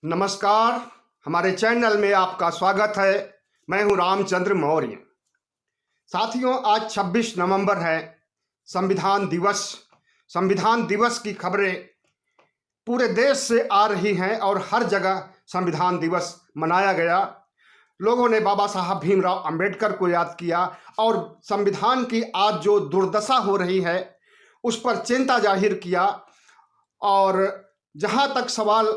नमस्कार। हमारे चैनल में आपका स्वागत है। मैं हूं रामचंद्र मौर्य। साथियों, आज 26 नवंबर है, संविधान दिवस। संविधान दिवस की खबरें पूरे देश से आ रही हैं और हर जगह संविधान दिवस मनाया गया। लोगों ने बाबा साहब भीमराव अंबेडकर को याद किया और संविधान की आज जो दुर्दशा हो रही है उस पर चिंता जाहिर किया। और जहां तक सवाल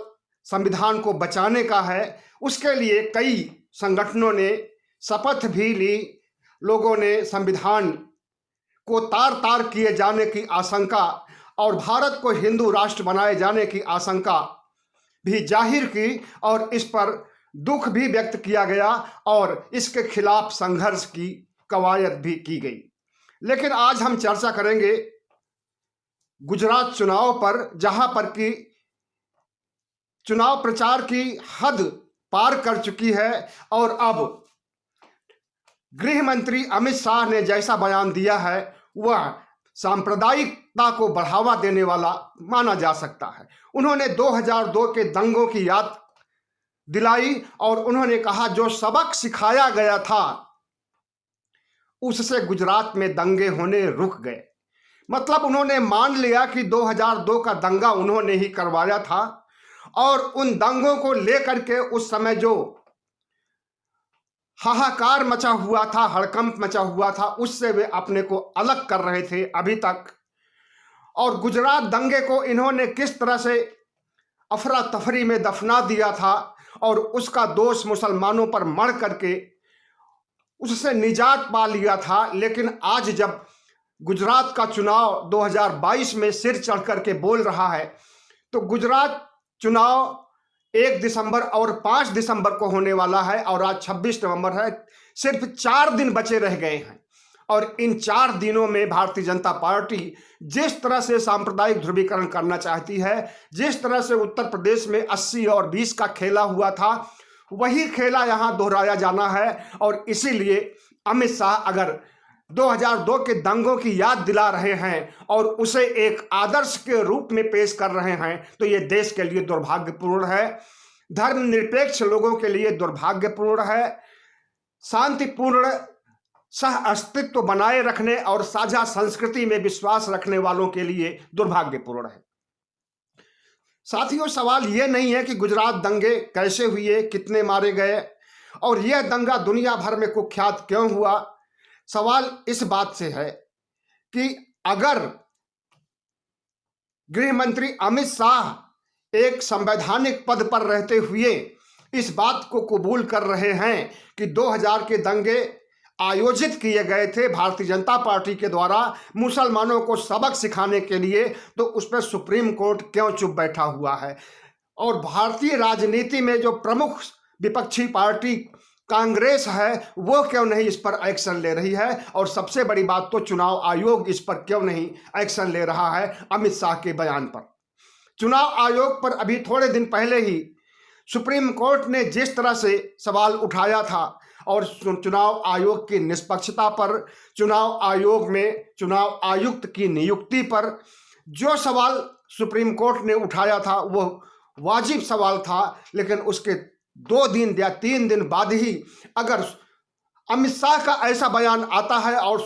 संविधान को बचाने का है, उसके लिए कई संगठनों ने शपथ भी ली। लोगों ने संविधान को तार तार किए जाने की आशंका और भारत को हिंदू राष्ट्र बनाए जाने की आशंका भी जाहिर की और इस पर दुख भी व्यक्त किया गया और इसके खिलाफ संघर्ष की कवायद भी की गई। लेकिन आज हम चर्चा करेंगे गुजरात चुनाव पर, जहां पर कि चुनाव प्रचार की हद पार कर चुकी है और अब गृह मंत्री अमित शाह ने जैसा बयान दिया है वह सांप्रदायिकता को बढ़ावा देने वाला माना जा सकता है। उन्होंने 2002 के दंगों की याद दिलाई और उन्होंने कहा जो सबक सिखाया गया था उससे गुजरात में दंगे होने रुक गए। मतलब उन्होंने मान लिया कि 2002 का दंगा उन्होंने ही करवाया था और उन दंगों को लेकर के उस समय जो हाहाकार मचा हुआ था, हड़कंप मचा हुआ था, उससे वे अपने को अलग कर रहे थे अभी तक। और गुजरात दंगे को इन्होंने किस तरह से अफरा तफरी में दफना दिया था और उसका दोष मुसलमानों पर मढ़ करके उससे निजात पा लिया था। लेकिन आज जब गुजरात का चुनाव 2022 में सिर चढ़ करके बोल रहा है तो गुजरात चुनाव 1 दिसंबर और 5 दिसंबर को होने वाला है और आज 26 नवंबर है। सिर्फ 4 दिन बचे रह गए हैं और इन 4 दिनों में भारतीय जनता पार्टी जिस तरह से सांप्रदायिक ध्रुवीकरण करना चाहती है, जिस तरह से उत्तर प्रदेश में 80 और 20 का खेला हुआ था, वही खेला यहाँ दोहराया जाना है। और इसीलिए अमित शाह अगर 2002 के दंगों की याद दिला रहे हैं और उसे एक आदर्श के रूप में पेश कर रहे हैं तो ये देश के लिए दुर्भाग्यपूर्ण है, धर्मनिरपेक्ष लोगों के लिए दुर्भाग्यपूर्ण है, शांतिपूर्ण सह अस्तित्व बनाए रखने और साझा संस्कृति में विश्वास रखने वालों के लिए दुर्भाग्यपूर्ण है। साथियों, सवाल यह नहीं है कि गुजरात दंगे कैसे हुए, कितने मारे गए और यह दंगा दुनिया भर में कुख्यात क्यों हुआ। सवाल इस बात से है कि अगर गृह मंत्री अमित शाह एक संवैधानिक पद पर रहते हुए इस बात को कबूल कर रहे हैं कि 2000 के दंगे आयोजित किए गए थे भारतीय जनता पार्टी के द्वारा मुसलमानों को सबक सिखाने के लिए, तो उस पर सुप्रीम कोर्ट क्यों चुप बैठा हुआ है। और भारतीय राजनीति में जो प्रमुख विपक्षी पार्टी कांग्रेस है वो क्यों नहीं इस पर एक्शन ले रही है। और सबसे बड़ी बात तो चुनाव आयोग इस पर क्यों नहीं एक्शन ले रहा है अमित शाह के बयान पर। चुनाव आयोग पर अभी थोड़े दिन पहले ही सुप्रीम कोर्ट ने जिस तरह से सवाल उठाया था और चुनाव आयोग की निष्पक्षता पर, चुनाव आयोग में चुनाव आयुक्त की नियुक्ति पर जो सवाल सुप्रीम कोर्ट ने उठाया था वो वाजिब सवाल था। लेकिन उसके 2 दिन या 3 दिन बाद ही अगर अमित शाह का ऐसा बयान आता है और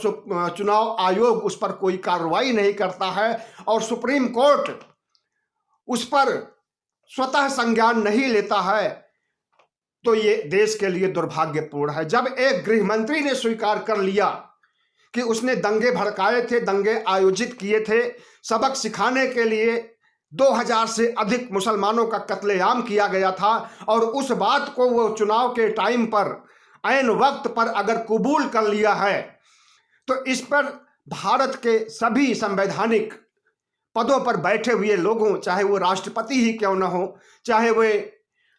चुनाव आयोग उस पर कोई कार्रवाई नहीं करता है और सुप्रीम कोर्ट उस पर स्वतः संज्ञान नहीं लेता है तो ये देश के लिए दुर्भाग्यपूर्ण है। जब एक गृह मंत्री ने स्वीकार कर लिया कि उसने दंगे भड़काए थे, दंगे आयोजित किए थे, सबक सिखाने के लिए 2000 से अधिक मुसलमानों का कत्लेआम किया गया था और उस बात को वो चुनाव के टाइम पर ऐन वक्त पर अगर कबूल कर लिया है तो इस पर भारत के सभी संवैधानिक पदों पर बैठे हुए लोगों, चाहे वो राष्ट्रपति ही क्यों न हो, चाहे वे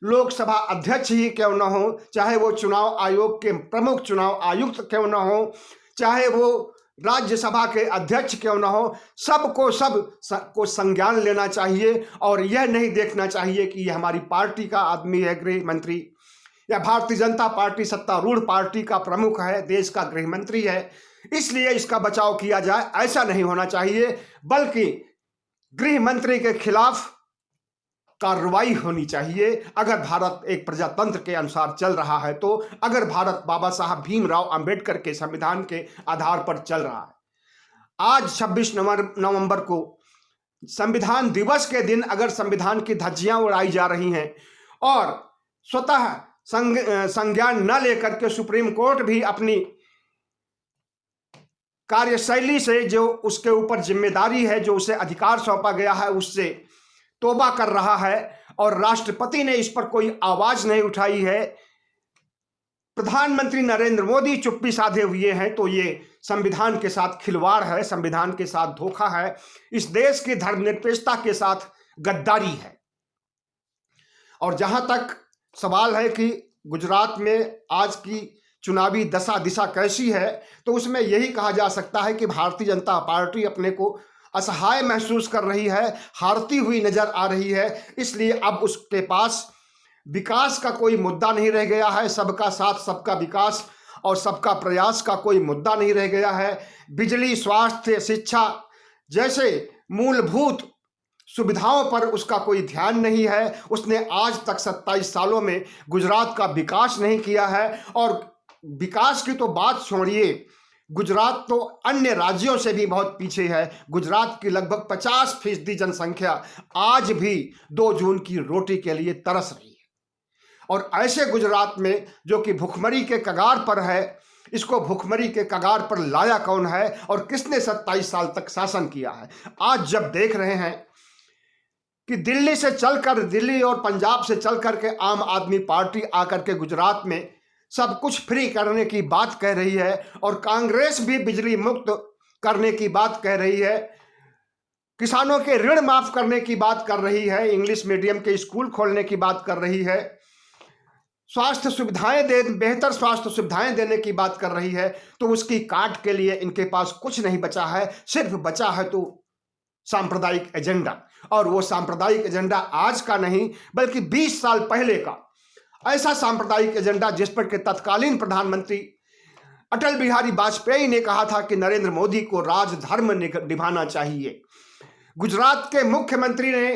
लोकसभा अध्यक्ष ही क्यों न हो, चाहे वो चुनाव आयोग के प्रमुख चुनाव आयुक्त क्यों न हो, चाहे वो राज्यसभा के अध्यक्ष क्यों न हो, सबको संज्ञान लेना चाहिए। और यह नहीं देखना चाहिए कि यह हमारी पार्टी का आदमी है गृह मंत्री या भारतीय जनता पार्टी सत्तारूढ़ पार्टी का प्रमुख है, देश का गृह मंत्री है, इसलिए इसका बचाव किया जाए, ऐसा नहीं होना चाहिए। बल्कि गृह मंत्री के खिलाफ कार्रवाई होनी चाहिए। अगर भारत एक प्रजातंत्र के अनुसार चल रहा है तो, अगर भारत बाबा साहब भीमराव अंबेडकर के संविधान के आधार पर चल रहा है। आज 26 नवंबर को संविधान दिवस के दिन अगर संविधान की धज्जियां उड़ाई जा रही हैं और स्वतः संज्ञान न लेकर के सुप्रीम कोर्ट भी अपनी कार्यशैली से जो उसके ऊपर जिम्मेदारी है, जो उसे अधिकार सौंपा गया है, उससे तौबा कर रहा है और राष्ट्रपति ने इस पर कोई आवाज नहीं उठाई है, प्रधानमंत्री नरेंद्र मोदी चुप्पी साधे हुए हैं, तो ये संविधान के साथ खिलवाड़ है, संविधान के साथ धोखा है, इस देश की धर्मनिरपेक्षता के साथ गद्दारी है। और जहां तक सवाल है कि गुजरात में आज की चुनावी दशा दिशा कैसी है, तो उसमें यही कहा जा सकता है कि भारतीय जनता पार्टी अपने को असहाय महसूस कर रही है, हारती हुई नजर आ रही है। इसलिए अब उसके पास विकास का कोई मुद्दा नहीं रह गया है, सबका साथ सबका विकास और सबका प्रयास का कोई मुद्दा नहीं रह गया है। बिजली, स्वास्थ्य, शिक्षा जैसे मूलभूत सुविधाओं पर उसका कोई ध्यान नहीं है। उसने आज तक 27 सालों में गुजरात का विकास नहीं किया है। और विकास की तो बात छोड़िए, गुजरात तो अन्य राज्यों से भी बहुत पीछे है। गुजरात की लगभग 50% जनसंख्या आज भी 2 जून की रोटी के लिए तरस रही है। और ऐसे गुजरात में जो कि भुखमरी के कगार पर है, इसको भुखमरी के कगार पर लाया कौन है और किसने 27 साल तक शासन किया है? आज जब देख रहे हैं कि दिल्ली से चलकर, दिल्ली और पंजाब से चल करके आम आदमी पार्टी आकर के गुजरात में सब कुछ फ्री करने की बात कह रही है और कांग्रेस भी बिजली मुक्त करने की बात कह रही है, किसानों के ऋण माफ करने की बात कर रही है, इंग्लिश मीडियम के स्कूल खोलने की बात कर रही है, स्वास्थ्य सुविधाएं बेहतर स्वास्थ्य सुविधाएं देने की बात कर रही है, तो उसकी काट के लिए इनके पास कुछ नहीं बचा है। सिर्फ बचा है तो सांप्रदायिक एजेंडा। और वो सांप्रदायिक एजेंडा आज का नहीं बल्कि 20 साल पहले का ऐसा सांप्रदायिक एजेंडा जिस पर के तत्कालीन प्रधानमंत्री अटल बिहारी वाजपेयी ने कहा था कि नरेंद्र मोदी को राजधर्म निभाना चाहिए। गुजरात के मुख्यमंत्री ने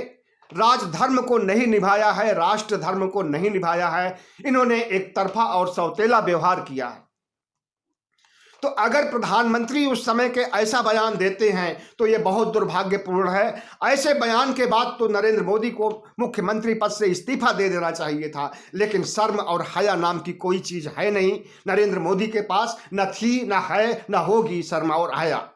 राजधर्म को नहीं निभाया है, राष्ट्र धर्म को नहीं निभाया है। इन्होंने एक तरफा और सौतेला व्यवहार किया है। तो अगर प्रधानमंत्री उस समय के ऐसा बयान देते हैं तो यह बहुत दुर्भाग्यपूर्ण है। ऐसे बयान के बाद तो नरेंद्र मोदी को मुख्यमंत्री पद से इस्तीफा दे देना चाहिए था, लेकिन शर्म और हया नाम की कोई चीज है नहीं नरेंद्र मोदी के पास, न थी, न है, न होगी शर्म और हया।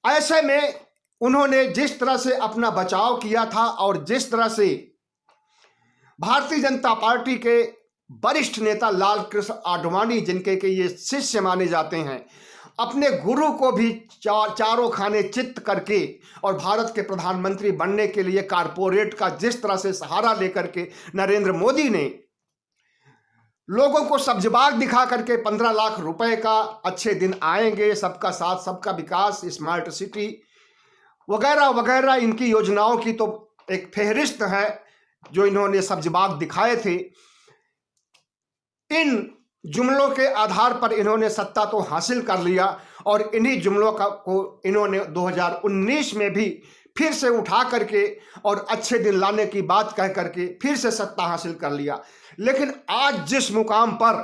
ऐसे में उन्होंने जिस तरह से अपना बचाव किया था और जिस तरह से भारतीय जनता पार्टी के वरिष्ठ नेता लाल कृष्ण आडवाणी, जिनके के ये शिष्य माने जाते हैं, अपने गुरु को भी चारों खाने चित्त करके और भारत के प्रधानमंत्री बनने के लिए कारपोरेट का जिस तरह से सहारा लेकर के नरेंद्र मोदी ने लोगों को सब्जबाग दिखा करके 15 लाख रुपए का अच्छे दिन आएंगे, सबका साथ सबका विकास, स्मार्ट सिटी वगैरह वगैरह, इनकी योजनाओं की तो एक फहरिस्त है जो इन्होंने सब्जबाग दिखाए थे। इन जुमलों के आधार पर इन्होंने सत्ता तो हासिल कर लिया और इन्हीं जुमलों को इन्होंने 2019 में भी फिर से उठा करके और अच्छे दिन लाने की बात कह करके फिर से सत्ता हासिल कर लिया। लेकिन आज जिस मुकाम पर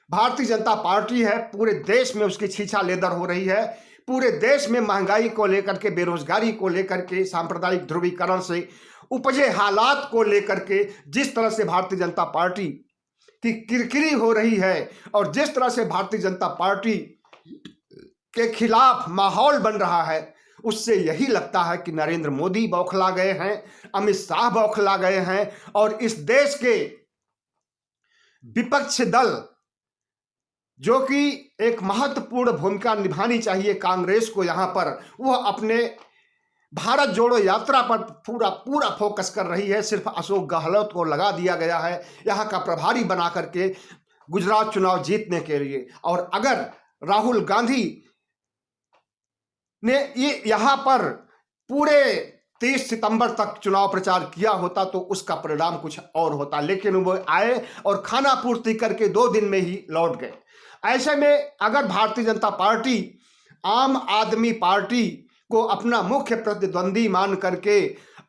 भारतीय जनता पार्टी है, पूरे देश में उसकी छीछा लेदर हो रही है। पूरे देश में महंगाई को लेकर के, बेरोजगारी को लेकर के, सांप्रदायिक ध्रुवीकरण से उपजे हालात को लेकर के जिस तरह से भारतीय जनता पार्टी की किरकिरी हो रही है और जिस तरह से भारतीय जनता पार्टी के खिलाफ माहौल बन रहा है, उससे यही लगता है कि नरेंद्र मोदी बौखला गए हैं, अमित शाह बौखला गए हैं और इस देश के विपक्ष दल, जो कि एक महत्वपूर्ण भूमिका निभानी चाहिए कांग्रेस को यहाँ पर, वह अपने भारत जोड़ो यात्रा पर पूरा फोकस कर रही है। सिर्फ अशोक गहलोत को लगा दिया गया है यहाँ का प्रभारी बना करके गुजरात चुनाव जीतने के लिए। और अगर राहुल गांधी ने ये यहाँ पर पूरे 30 सितंबर तक चुनाव प्रचार किया होता तो उसका परिणाम कुछ और होता, लेकिन वो आए और खाना पूर्ति करके 2 दिन में ही लौट गए। ऐसे में अगर भारतीय जनता पार्टी आम आदमी पार्टी को अपना मुख्य प्रतिद्वंदी मान करके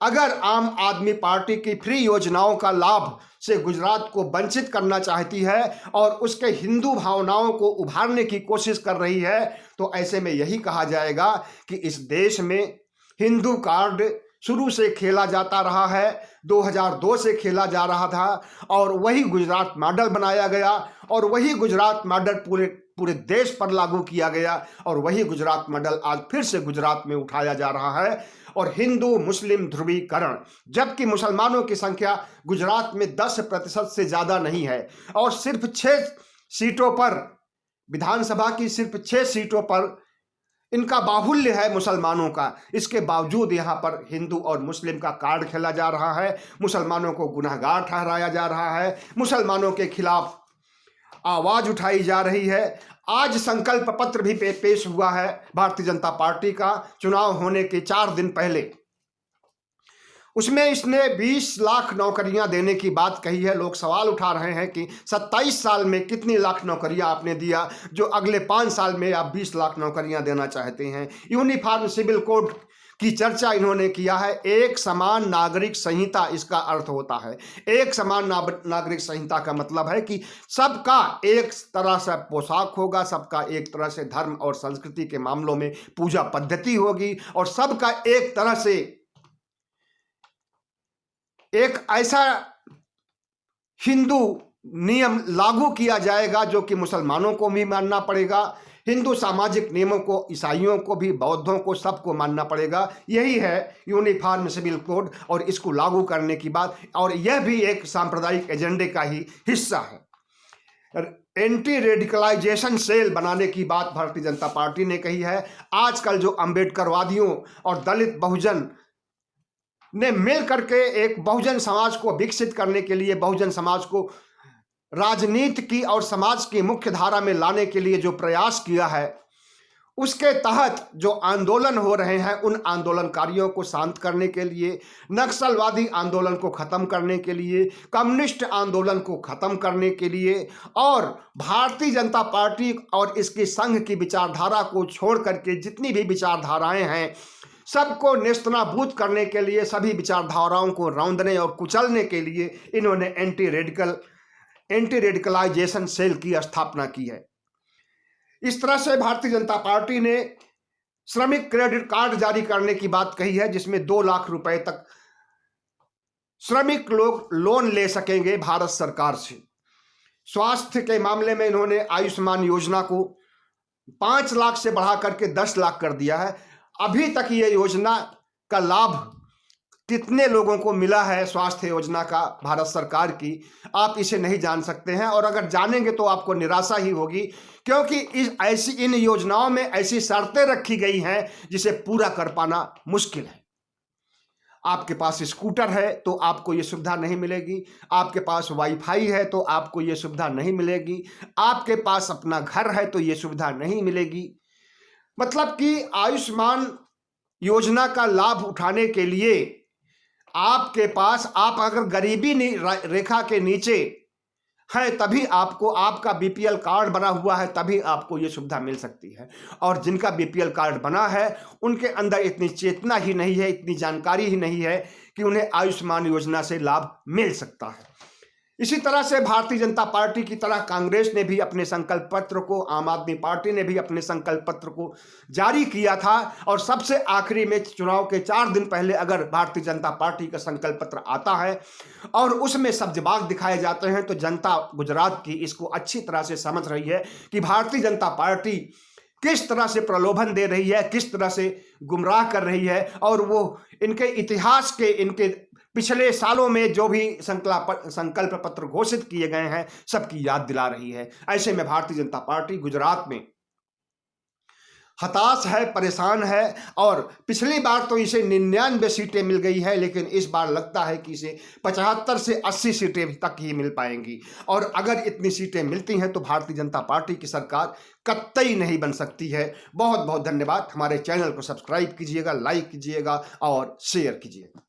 अगर आम आदमी पार्टी की फ्री योजनाओं का लाभ से गुजरात को वंचित करना चाहती है और उसके हिंदू भावनाओं को उभारने की कोशिश कर रही है, तो ऐसे में यही कहा जाएगा कि इस देश में हिंदू कार्ड शुरू से खेला जाता रहा है, 2002 से खेला जा रहा था, और वही गुजरात मॉडल बनाया गया और वही गुजरात मॉडल पूरे देश पर लागू किया गया और वही गुजरात मॉडल आज फिर से गुजरात में उठाया जा रहा है। और हिंदू मुस्लिम ध्रुवीकरण, जबकि मुसलमानों की संख्या गुजरात में 10% से ज़्यादा नहीं है और सिर्फ 6 सीटों पर, विधानसभा की सिर्फ 6 सीटों पर इनका बाहुल्य है मुसलमानों का, इसके बावजूद यहाँ पर हिंदू और मुस्लिम का कार्ड खेला जा रहा है, मुसलमानों को गुनहगार ठहराया जा रहा है, मुसलमानों के खिलाफ आवाज उठाई जा रही है। आज संकल्प पत्र भी पेश हुआ है भारतीय जनता पार्टी का चुनाव होने के 4 दिन पहले। उसमें इसने 20 लाख नौकरियां देने की बात कही है। लोग सवाल उठा रहे हैं कि 27 साल में कितनी लाख नौकरियां आपने दिया जो अगले 5 साल में आप 20 लाख नौकरियां देना चाहते हैं। यूनिफॉर्म सिविल कोड की चर्चा इन्होंने किया है। एक समान नागरिक संहिता इसका अर्थ होता है। एक समान नागरिक संहिता का मतलब है कि सबका एक तरह से पोशाक होगा, सबका एक तरह से धर्म और संस्कृति के मामलों में पूजा पद्धति होगी और सबका एक तरह से एक ऐसा हिंदू नियम लागू किया जाएगा जो कि मुसलमानों को भी मानना पड़ेगा, हिंदू सामाजिक नियमों को ईसाइयों को भी, बौद्धों को, सबको मानना पड़ेगा। यही है यूनिफॉर्म सिविल कोड और इसको लागू करने की बात, और यह भी एक सांप्रदायिक एजेंडे का ही हिस्सा है। एंटी रेडिकलाइजेशन सेल बनाने की बात भारतीय जनता पार्टी ने कही है। आजकल जो अंबेडकरवादियों और दलित बहुजन ने मिल करके एक बहुजन समाज को विकसित करने के लिए, बहुजन समाज को राजनीति की और समाज की मुख्य धारा में लाने के लिए जो प्रयास किया है, उसके तहत जो आंदोलन हो रहे हैं, उन आंदोलनकारियों को शांत करने के लिए, नक्सलवादी आंदोलन को खत्म करने के लिए, कम्युनिस्ट आंदोलन को खत्म करने के लिए और भारतीय जनता पार्टी और इसकी संघ की विचारधारा को छोड़ करके जितनी भी विचारधाराएं हैं सबको नेस्तनाबूद करने के लिए, सभी विचारधाराओं को रौंदने और कुचलने के लिए इन्होंने एंटी रेडिकलाइजेशन सेल की स्थापना की है। इस तरह से भारतीय जनता पार्टी ने श्रमिक क्रेडिट कार्ड जारी करने की बात कही है, जिसमें 2 लाख रुपए तक श्रमिक लोग लोन ले सकेंगे भारत सरकार से। स्वास्थ्य के मामले में इन्होंने आयुष्मान योजना को 5 लाख से बढ़ा करके 10 लाख कर दिया है। अभी तक ये योजना का लाभ कितने लोगों को मिला है, स्वास्थ्य योजना का भारत सरकार की, आप इसे नहीं जान सकते हैं, और अगर जानेंगे तो आपको निराशा ही होगी, क्योंकि इन योजनाओं में ऐसी शर्तें रखी गई हैं जिसे पूरा कर पाना मुश्किल है। आपके पास स्कूटर है तो आपको ये सुविधा नहीं मिलेगी, आपके पास वाईफाई है तो आपको ये सुविधा नहीं मिलेगी, आपके पास अपना घर है तो ये सुविधा नहीं मिलेगी। मतलब कि आयुष्मान योजना का लाभ उठाने के लिए आपके पास, आप अगर गरीबी रेखा के नीचे हैं तभी आपको, आपका बीपीएल कार्ड बना हुआ है तभी आपको ये सुविधा मिल सकती है। और जिनका बीपीएल कार्ड बना है उनके अंदर इतनी चेतना ही नहीं है, इतनी जानकारी ही नहीं है कि उन्हें आयुष्मान योजना से लाभ मिल सकता है। इसी तरह से भारतीय जनता पार्टी की तरह कांग्रेस ने भी अपने संकल्प पत्र को, आम आदमी पार्टी ने भी अपने संकल्प पत्र को जारी किया था, और सबसे आखिरी में चुनाव के 4 दिन पहले अगर भारतीय जनता पार्टी का संकल्प पत्र आता है और उसमें सब जवाब दिखाए जाते हैं तो जनता गुजरात की इसको अच्छी तरह से समझ रही है कि भारतीय जनता पार्टी किस तरह से प्रलोभन दे रही है, किस तरह से गुमराह कर रही है, और वो इनके इतिहास के, इनके पिछले सालों में जो भी संकल्प पत्र घोषित किए गए हैं सबकी याद दिला रही है। ऐसे में भारतीय जनता पार्टी गुजरात में हताश है, परेशान है, और पिछली बार तो इसे 99 सीटें मिल गई है, लेकिन इस बार लगता है कि इसे 75 से 80 सीटें तक ही मिल पाएंगी। और अगर इतनी सीटें मिलती हैं तो भारतीय जनता पार्टी की सरकार कतई नहीं बन सकती है। बहुत बहुत धन्यवाद। हमारे चैनल को सब्सक्राइब कीजिएगा, लाइक कीजिएगा और शेयर कीजिएगा।